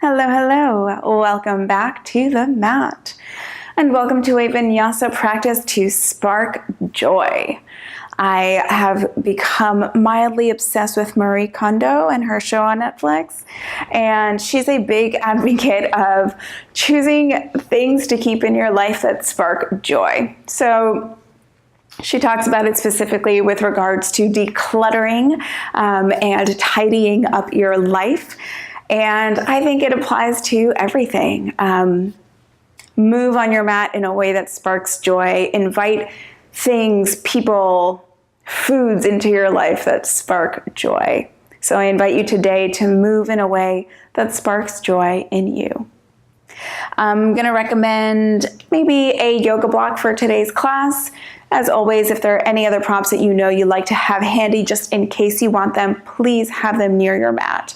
Hello, hello. Welcome back to the mat. And welcome to a Vinyasa practice to spark joy. I have become mildly obsessed with Marie Kondo and her show on Netflix. And she's a big advocate of choosing things to keep in your life that spark joy. So she talks about it specifically with regards to decluttering and tidying up your life. And I think it applies to everything. Move on your mat in a way that sparks joy. Invite things, people, foods into your life that spark joy. So I invite you today to move in a way that sparks joy in you. I'm going to recommend maybe a yoga block for today's class. As always, if there are any other prompts that you know you'd like to have handy just in case you want them, please have them near your mat.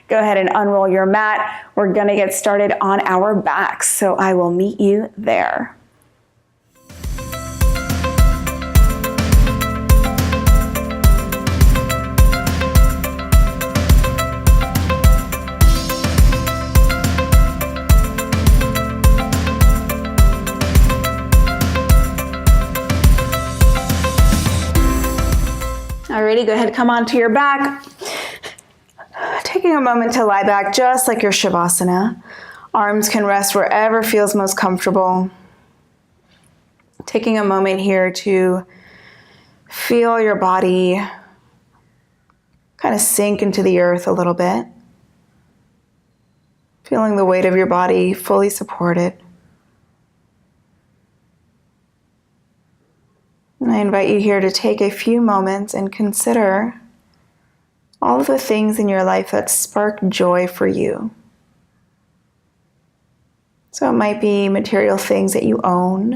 Go ahead and unroll your mat. We're going to get started on our backs, so I will meet you there. Alrighty, go ahead, come onto your back. Taking a moment to lie back just like your Shavasana. Arms can rest wherever feels most comfortable. Taking a moment here to feel your body kind of sink into the earth a little bit. Feeling the weight of your body fully supported. And I invite you here to take a few moments and consider all of the things in your life that spark joy for you. So it might be material things that you own.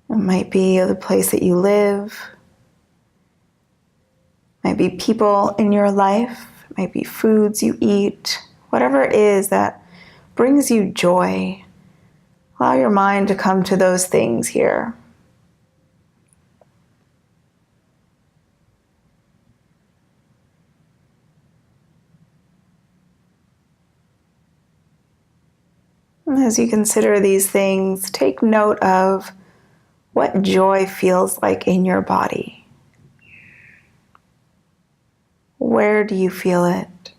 It might be the place that you live. It might be people in your life. It might be foods you eat. Whatever it is that brings you joy. Allow your mind to come to those things here. As you consider these things, take note of what joy feels like in your body. Where do you feel it?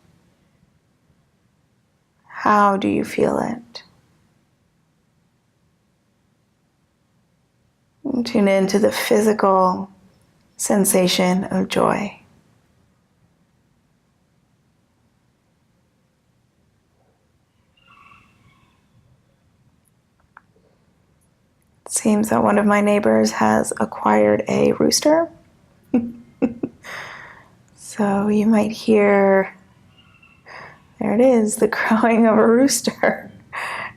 How do you feel it? And tune into the physical sensation of joy. It seems that one of my neighbors has acquired a rooster. So you might hear, there it is, the crowing of a rooster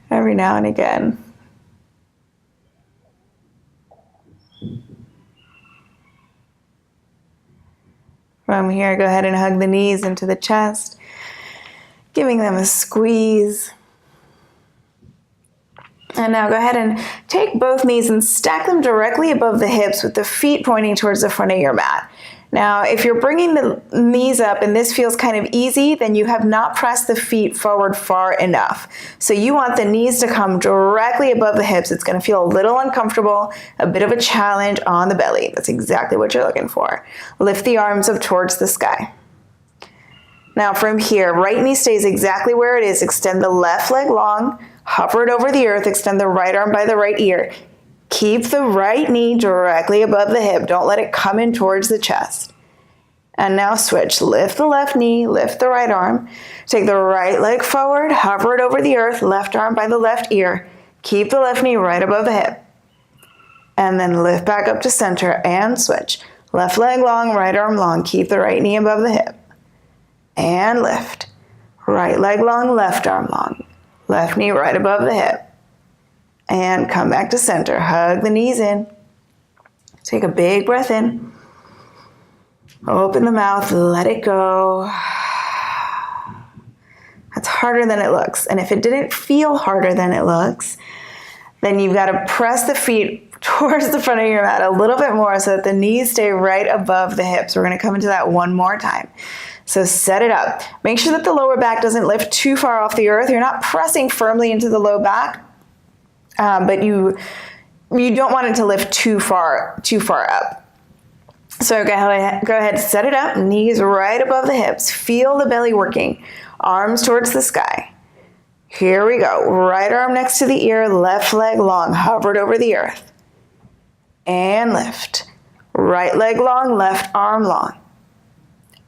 every now and again. From here, go ahead and hug the knees into the chest, giving them a squeeze. And now go ahead and take both knees and stack them directly above the hips with the feet pointing towards the front of your mat. Now, if you're bringing the knees up and this feels kind of easy, then you have not pressed the feet forward far enough. So you want the knees to come directly above the hips. It's going to feel a little uncomfortable, a bit of a challenge on the belly. That's exactly what you're looking for. Lift the arms up towards the sky. Now from here, right knee stays exactly where it is. Extend the left leg long, hover it over the earth, extend the right arm by the right ear. Keep the right knee directly above the hip. Don't let it come in towards the chest. And now switch. Lift the left knee, lift the right arm. Take the right leg forward, hover it over the earth, left arm by the left ear. Keep the left knee right above the hip. And then lift back up to center and switch. Left leg long, right arm long. Keep the right knee above the hip. And lift. Right leg long, left arm long. Left knee right above the hip. And come back to center. Hug the knees in. Take a big breath in. Open the mouth, let it go. That's harder than it looks. And if it didn't feel harder than it looks, then you've got to press the feet towards the front of your mat a little bit more so that the knees stay right above the hips. We're going to come into that one more time. So set it up. Make sure that the lower back doesn't lift too far off the earth. You're not pressing firmly into the low back, but you don't want it to lift too far up. So go ahead, set it up, knees right above the hips. Feel the belly working, arms towards the sky. Here we go. Right arm next to the ear, left leg long, hovered over the earth. And lift. Right leg long, left arm long.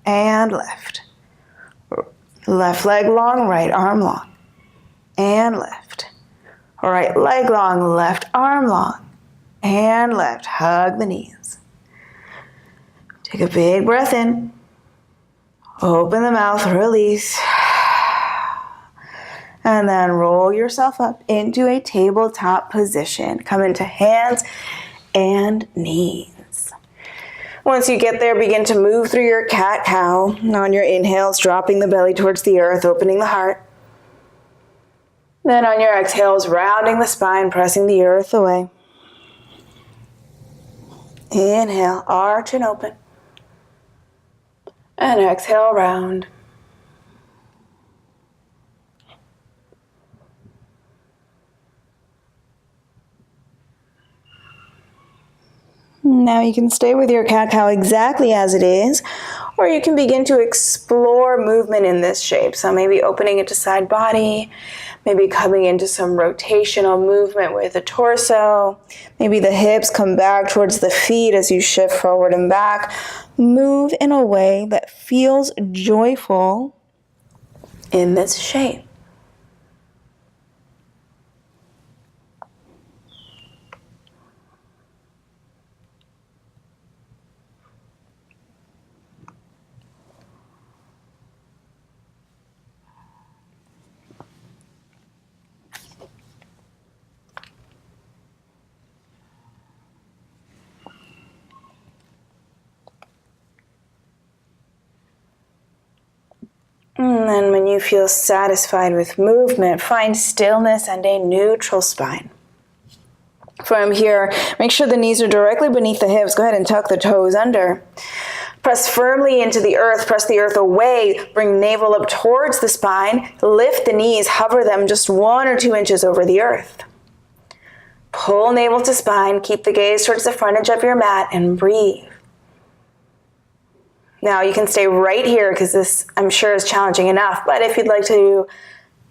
And lift. Left leg long, right arm long. And lift. Right leg long, left arm long. And lift. Hug the knees. Take a big breath in. Open the mouth, release. And then roll yourself up into a tabletop position. Come into hands and knees. Once you get there, begin to move through your cat-cow. On your inhales, dropping the belly towards the earth, opening the heart. Then on your exhales, rounding the spine, pressing the earth away. Inhale, arch and open. And exhale, round. Now you can stay with your cat-cow exactly as it is, or you can begin to explore movement in this shape. So maybe opening into side body, maybe coming into some rotational movement with the torso. Maybe the hips come back towards the feet as you shift forward and back. Move in a way that feels joyful in this shape. And then when you feel satisfied with movement, find stillness and a neutral spine. From here, make sure the knees are directly beneath the hips. Go ahead and tuck the toes under. Press firmly into the earth. Press the earth away. Bring navel up towards the spine. Lift the knees. Hover them just 1 or 2 inches over the earth. Pull navel to spine. Keep the gaze towards the front edge of your mat and breathe. Now you can stay right here because this, I'm sure, is challenging enough. But if you'd like to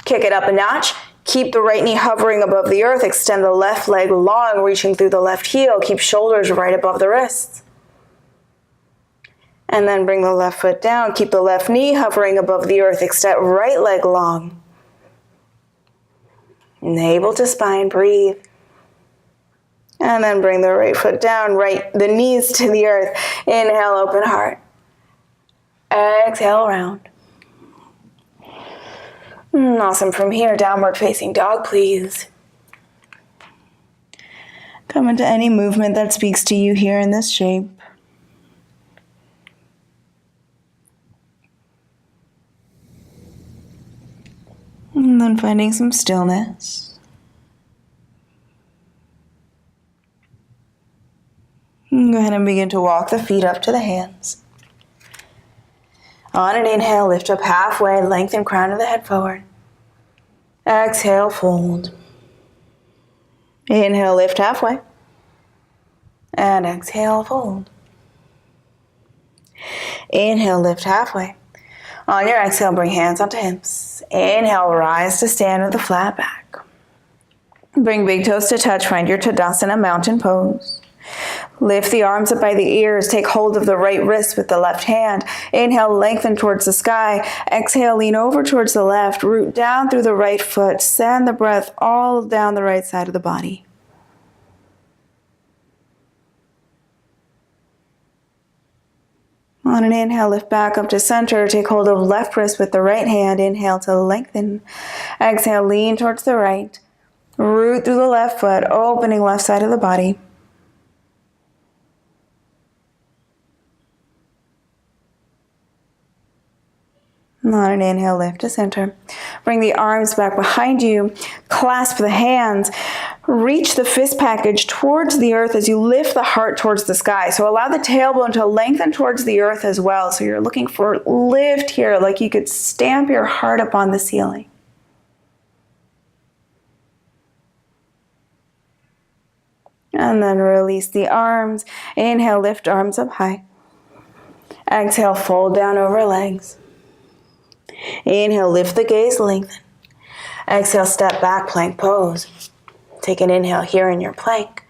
kick it up a notch, keep the right knee hovering above the earth. Extend the left leg long, reaching through the left heel. Keep shoulders right above the wrists. And then bring the left foot down. Keep the left knee hovering above the earth. Extend right leg long. Navel to spine, breathe. And then bring the right foot down, the knees to the earth. Inhale, open heart. Exhale, round. Awesome. From here, downward facing dog, please. Come into any movement that speaks to you here in this shape. And then finding some stillness. And go ahead and begin to walk the feet up to the hands. On an inhale, lift up halfway, lengthen crown of the head forward. Exhale, fold. Inhale, lift halfway. And exhale, fold. Inhale, lift halfway. On your exhale, bring hands onto hips. Inhale, rise to stand with a flat back. Bring big toes to touch, find your Tadasana mountain pose. Lift the arms up by the ears. Take hold of the right wrist with the left hand. Inhale, lengthen towards the sky. Exhale, lean over towards the left. Root down through the right foot. Send the breath all down the right side of the body. On an inhale, lift back up to center. Take hold of left wrist with the right hand. Inhale to lengthen. Exhale, lean towards the right. Root through the left foot, opening left side of the body. On an inhale, lift to center. Bring the arms back behind you. Clasp the hands. Reach the fist package towards the earth as you lift the heart towards the sky. So allow the tailbone to lengthen towards the earth as well. So you're looking for lift here, like you could stamp your heart up on the ceiling. And then release the arms. Inhale, lift arms up high. Exhale, fold down over legs. Inhale, lift the gaze, lengthen. Exhale, step back, plank pose. Take an inhale here in your plank.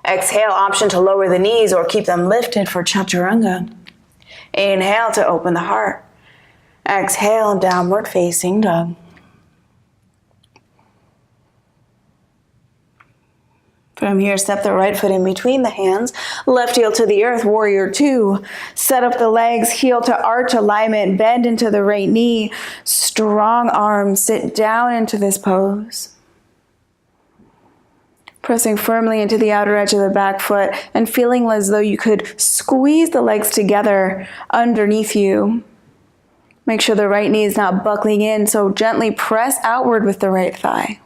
Exhale, option to lower the knees or keep them lifted for chaturanga. Inhale to open the heart. Exhale, downward facing dog. From here, step the right foot in between the hands. Left heel to the earth, warrior two. Set up the legs, heel to arch alignment. Bend into the right knee. Strong arms, sit down into this pose. Pressing firmly into the outer edge of the back foot and feeling as though you could squeeze the legs together underneath you. Make sure the right knee is not buckling in, so gently press outward with the right thigh.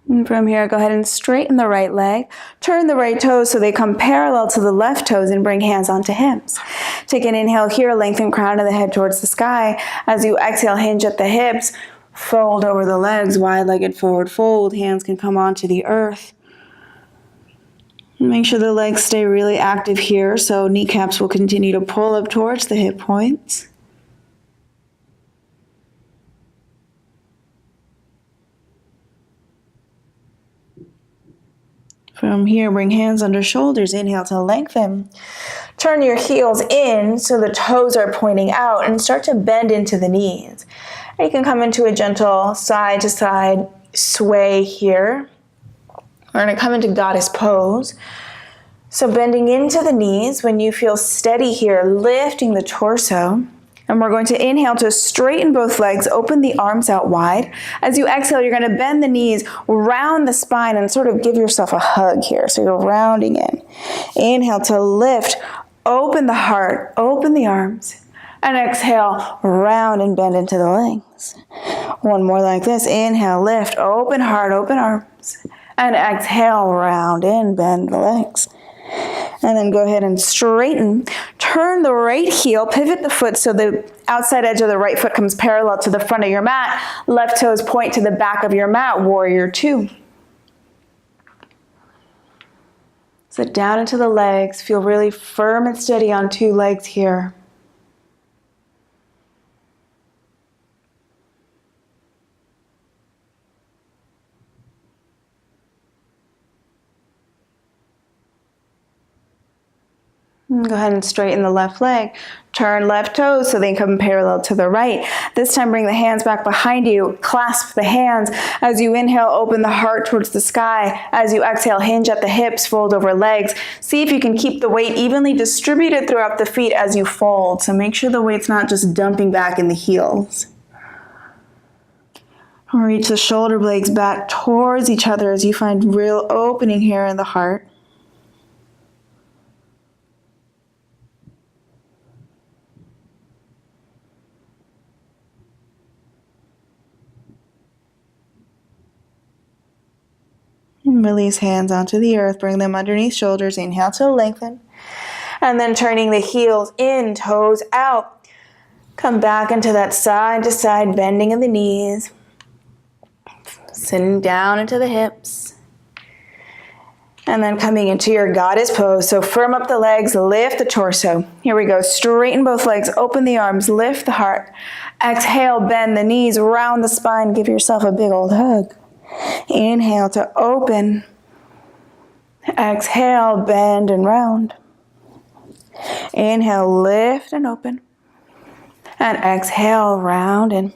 And from here, go ahead and straighten the right leg. Turn the right toes so they come parallel to the left toes and bring hands onto hips. Take an inhale here, lengthen crown of the head towards the sky. As you exhale, hinge at the hips. Fold over the legs, wide-legged forward fold. Hands can come onto the earth. Make sure the legs stay really active here, so kneecaps will continue to pull up towards the hip points. From here, bring hands under shoulders. Inhale to lengthen. Turn your heels in so the toes are pointing out and start to bend into the knees. And you can come into a gentle side to side sway here. We're going to come into goddess pose. So bending into the knees. When you feel steady here, lifting the torso. And we're going to inhale to straighten both legs, open the arms out wide. As you exhale, you're going to bend the knees, round the spine, and sort of give yourself a hug here. So you're rounding in. Inhale to lift, open the heart, open the arms. And exhale, round and bend into the legs. One more like this. Inhale, lift, open heart, open arms. And exhale, round in, bend the legs. And then go ahead and straighten. Turn the right heel, pivot the foot so the outside edge of the right foot comes parallel to the front of your mat. Left toes point to the back of your mat, warrior two. Sit down into the legs. Feel really firm and steady on two legs here. Go ahead and straighten the left leg. Turn left toes so they come parallel to the right. This time bring the hands back behind you. Clasp the hands. As you inhale, open the heart towards the sky. As you exhale, hinge at the hips, fold over legs. See if you can keep the weight evenly distributed throughout the feet as you fold. So make sure the weight's not just dumping back in the heels. Reach the shoulder blades back towards each other as you find real opening here in the heart. Release hands onto the earth, bring them underneath shoulders, inhale to lengthen. And then turning the heels in, toes out. Come back into that side to side bending of the knees. Sitting down into the hips. And then coming into your goddess pose. So firm up the legs, lift the torso. Here we go, straighten both legs, open the arms, lift the heart. Exhale, bend the knees, round the spine, give yourself a big old hug. Inhale to open. Exhale, bend and round. Inhale, lift and open. And exhale, round and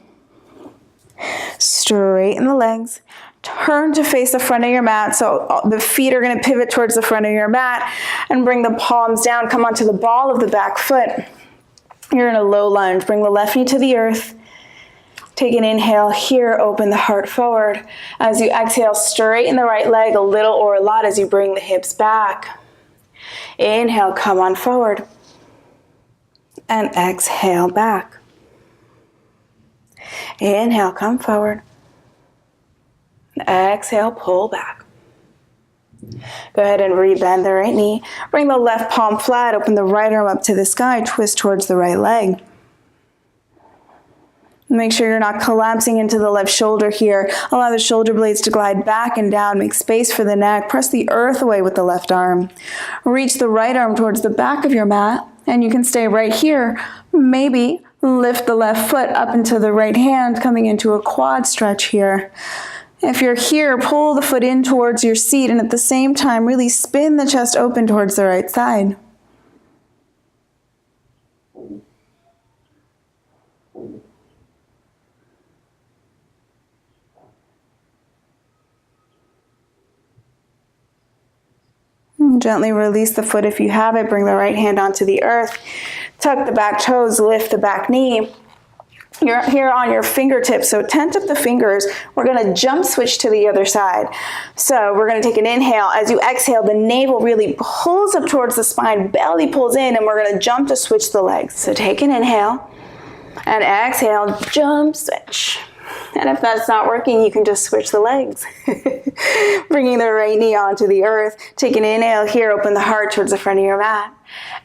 straighten the legs. Turn to face the front of your mat. So the feet are going to pivot towards the front of your mat and bring the palms down. Come onto the ball of the back foot. You're in a low lunge. Bring the left knee to the earth. Take an inhale here, open the heart forward. As you exhale, straighten the right leg a little or a lot as you bring the hips back. Inhale, come on forward. And exhale back. Inhale, come forward. Exhale, pull back. Go ahead and rebend the right knee. Bring the left palm flat, open the right arm up to the sky, twist towards the right leg. Make sure you're not collapsing into the left shoulder here. Allow the shoulder blades to glide back and down. Make space for the neck. Press the earth away with the left arm. Reach the right arm towards the back of your mat, and you can stay right here. Maybe lift the left foot up into the right hand, coming into a quad stretch here. If you're here, pull the foot in towards your seat, and at the same time, really spin the chest open towards the right side. Gently release the foot if you have it. Bring the right hand onto the earth. Tuck the back toes, lift the back knee. You're here on your fingertips, so tent up the fingers. We're going to jump switch to the other side. So we're going to take an inhale. As you exhale, the navel really pulls up towards the spine, belly pulls in, and we're going to jump to switch the legs. So take an inhale, and exhale, jump switch. And if that's not working, you can just switch the legs. Bringing the right knee onto the earth. Take an inhale here, open the heart towards the front of your mat.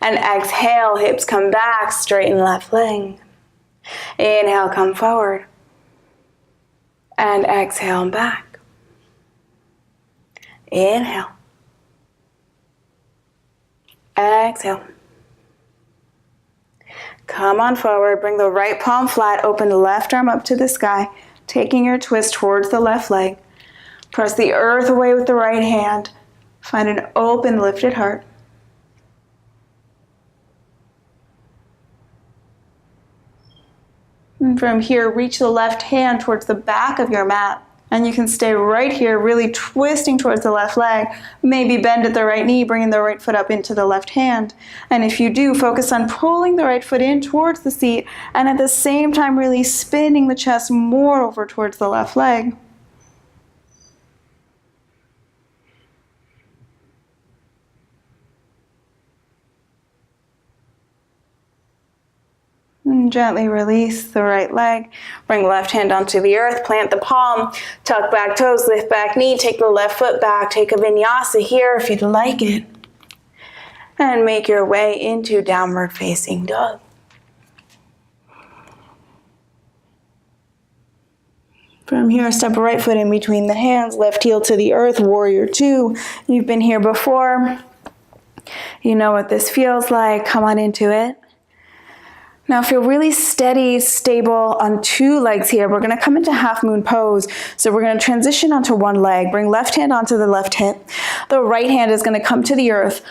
And exhale, hips come back, straighten left leg. Inhale, come forward. And exhale, back. Inhale. Exhale. Come on forward. Bring the right palm flat. Open the left arm up to the sky. Taking your twist towards the left leg. Press the earth away with the right hand. Find an open, lifted heart. And from here, reach the left hand towards the back of your mat. And you can stay right here, really twisting towards the left leg. Maybe bend at the right knee, bringing the right foot up into the left hand. And if you do, focus on pulling the right foot in towards the seat, and at the same time, really spinning the chest more over towards the left leg. And gently release the right leg. Bring left hand onto the earth, plant the palm, tuck back toes, lift back knee, take the left foot back, take a vinyasa here if you'd like it. And make your way into downward facing dog. From here, step right foot in between the hands, left heel to the earth, warrior two. You've been here before. You know what this feels like. Come on into it. Now feel really steady, stable on two legs here. We're going to come into half moon pose. So we're going to transition onto one leg. Bring left hand onto the left hip. The right hand is going to come to the earth.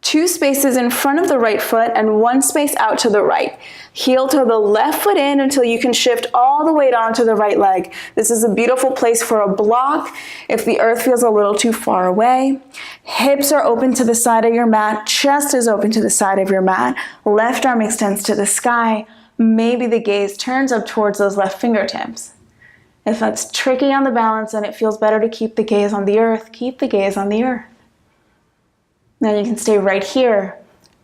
2 spaces in front of the right foot and 1 space out to the right. Heel to the left foot in until you can shift all the weight onto the right leg. This is a beautiful place for a block if the earth feels a little too far away. Hips are open to the side of your mat. Chest is open to the side of your mat. Left arm extends to the sky. Maybe the gaze turns up towards those left fingertips. If that's tricky on the balance and it feels better to keep the gaze on the earth, keep the gaze on the earth. Now you can stay right here.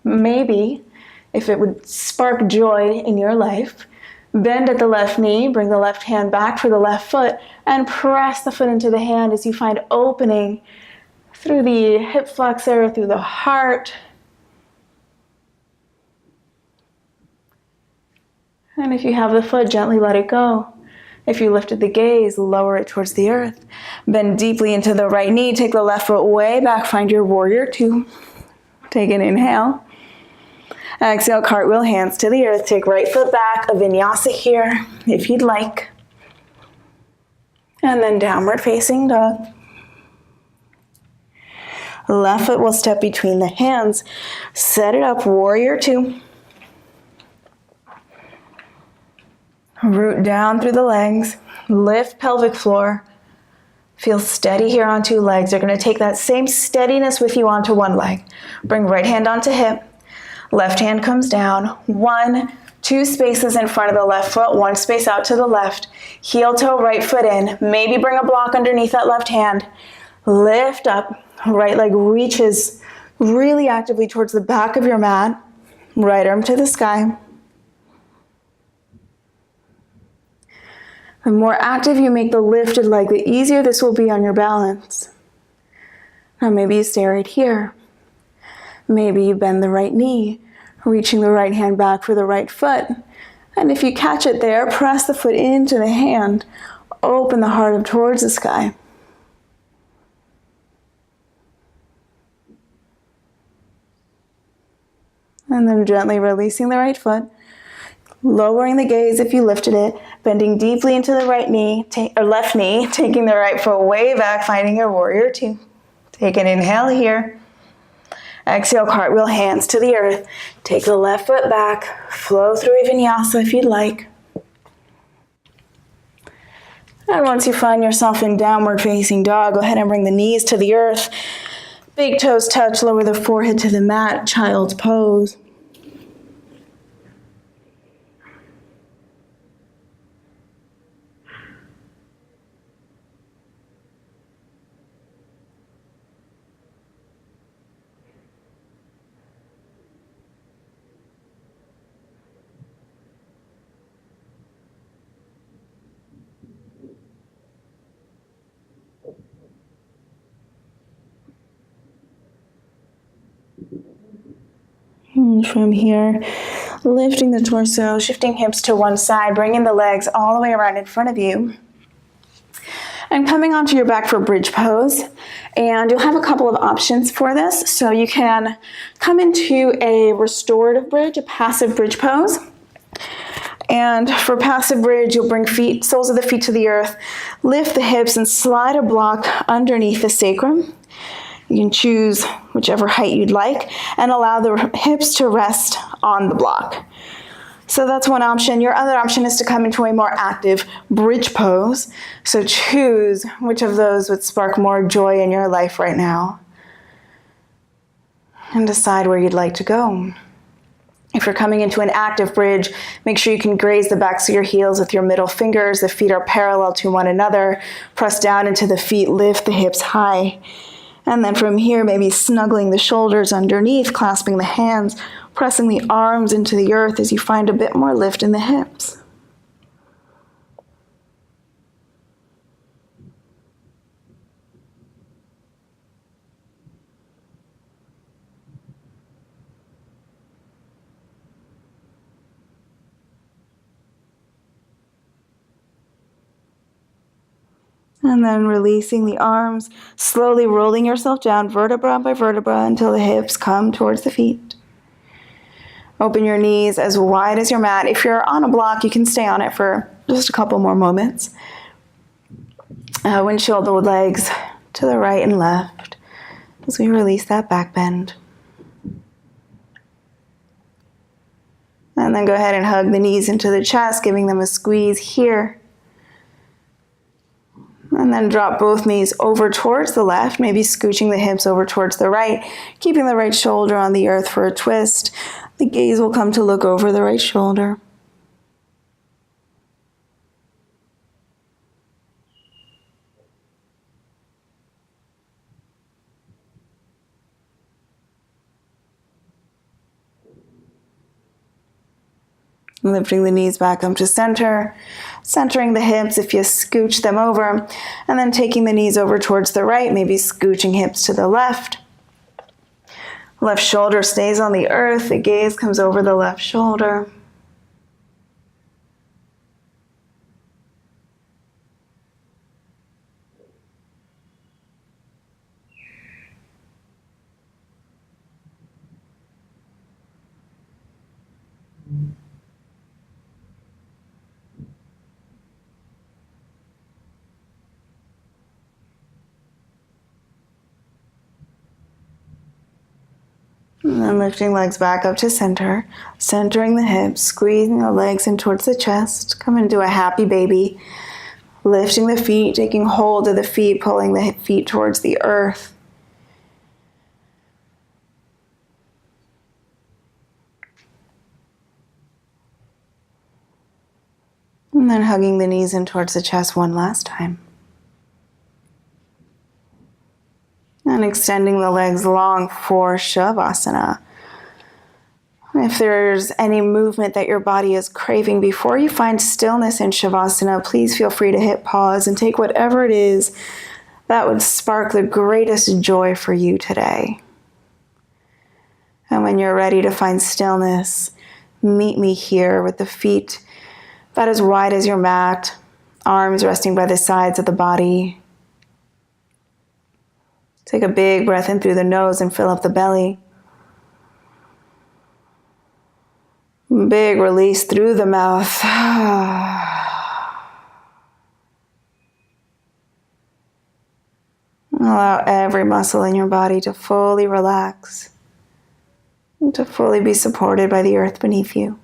Maybe, if it would spark joy in your life, bend at the left knee, bring the left hand back for the left foot, and press the foot into the hand as you find opening through the hip flexor, through the heart. And if you have the foot, gently let it go. If you lifted the gaze, lower it towards the earth. Bend deeply into the right knee. Take the left foot way back. Find your warrior two. Take an inhale. Exhale, cartwheel, hands to the earth. Take right foot back. A vinyasa here, if you'd like. And then downward facing dog. Left foot will step between the hands. Set it up, warrior two. Root down through the legs, lift pelvic floor. Feel steady here on 2 legs. You're going to take that same steadiness with you onto 1 leg. Bring right hand onto hip. Left hand comes down. 1, 2 spaces in front of the left foot, 1 space out to the left. Heel toe, right foot in. Maybe bring a block underneath that left hand. Lift up. Right leg reaches really actively towards the back of your mat. Right arm to the sky. The more active you make the lifted leg, the easier this will be on your balance. Now maybe you stay right here. Maybe you bend the right knee, reaching the right hand back for the right foot. And if you catch it there, press the foot into the hand. Open the heart up towards the sky. And then gently releasing the right foot. Lowering the gaze if you lifted it, bending deeply into the right knee, or left knee, taking the right foot way back, finding your warrior two. Take an inhale here. Exhale, cartwheel hands to the earth. Take the left foot back, flow through a vinyasa if you'd like. And once you find yourself in downward facing dog, go ahead and bring the knees to the earth. Big toes touch, lower the forehead to the mat, child's pose. And from here, lifting the torso, shifting hips to one side, bringing the legs all the way around in front of you. And coming onto your back for bridge pose. And you'll have a couple of options for this. So you can come into a restorative bridge, a passive bridge pose. And for passive bridge, you'll bring soles of the feet to the earth, lift the hips and slide a block underneath the sacrum. You can choose whichever height you'd like and allow the hips to rest on the block. So that's one option. Your other option is to come into a more active bridge pose. So choose which of those would spark more joy in your life right now. And decide where you'd like to go. If you're coming into an active bridge, make sure you can graze the backs of your heels with your middle fingers. The feet are parallel to one another. Press down into the feet, lift the hips high. And then from here, maybe snuggling the shoulders underneath, clasping the hands, pressing the arms into the earth as you find a bit more lift in the hips. And then releasing the arms, slowly rolling yourself down vertebra by vertebra until the hips come towards the feet. Open your knees as wide as your mat. If you're on a block, you can stay on it for just a couple more moments. Windshield the legs to the right and left as we release that back bend. And then go ahead and hug the knees into the chest, giving them a squeeze here. And then drop both knees over towards the left, maybe scooching the hips over towards the right, keeping the right shoulder on the earth for a twist. The gaze will come to look over the right shoulder. Lifting the knees back up to center, centering the hips if you scooch them over, and then taking the knees over towards the right, maybe scooching hips to the left. Left shoulder stays on the earth, the gaze comes over the left shoulder. And then lifting legs back up to center, centering the hips, squeezing the legs in towards the chest. Come into a happy baby. Lifting the feet, taking hold of the feet, pulling the feet towards the earth. And then hugging the knees in towards the chest one last time. And extending the legs long for Shavasana. If there's any movement that your body is craving before you find stillness in Shavasana, please feel free to hit pause and take whatever it is that would spark the greatest joy for you today. And when you're ready to find stillness, meet me here with the feet about as wide as your mat, arms resting by the sides of the body. Take a big breath in through the nose and fill up the belly. Big release through the mouth. Allow every muscle in your body to fully relax and to fully be supported by the earth beneath you.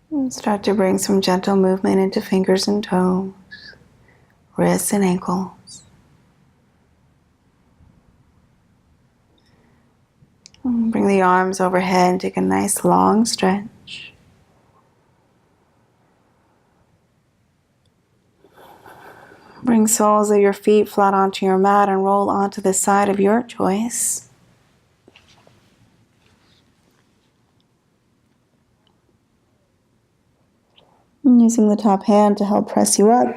And start to bring some gentle movement into fingers and toes, wrists and ankles. And bring the arms overhead and take a nice long stretch. Bring soles of your feet flat onto your mat and roll onto the side of your choice. And using the top hand to help press you up,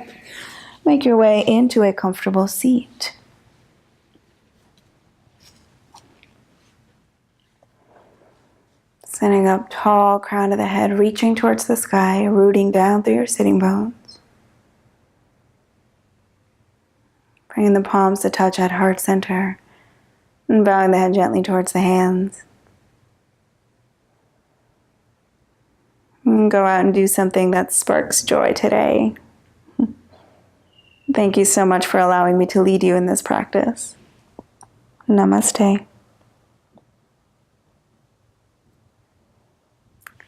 make your way into a comfortable seat. Sitting up tall, crown of the head reaching towards the sky, rooting down through your sitting bones. Bringing the palms to touch at heart center and bowing the head gently towards the hands. And go out and do something that sparks joy today. Thank you so much for allowing me to lead you in this practice. Namaste.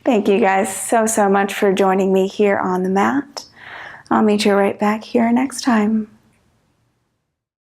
Thank you guys so much for joining me here on the mat. I'll meet you right back here next time.